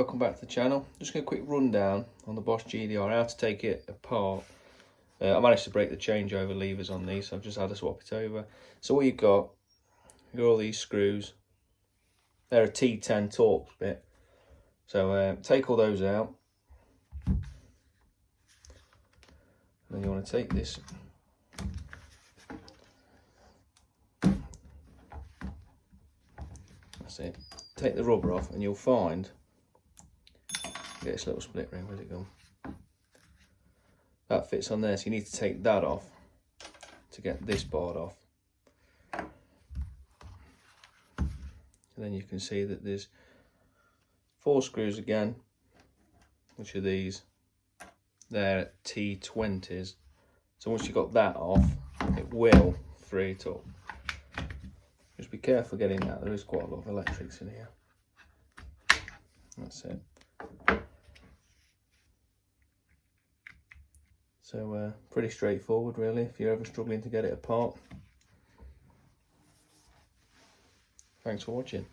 welcome back to the channel. Just a quick rundown on the Bosch GDR, how to take it apart. I managed to break the changeover levers on these, so I've just had to swap it over. So what you've got all these screws. They're a T10 Torx bit. So take all those out. And then you want to take this that's it. Take the rubber off and you'll find get this little split ring. Where's it gone? That fits on there, so you need to take that off to get this part off. And then you can see that there's 4 screws again, which are these. They're T20s. So once you've got that off, it will free it up. Just be careful getting that. There is quite a lot of electrics in here. That's it. So pretty straightforward really if you're ever struggling to get it apart. Thanks for watching.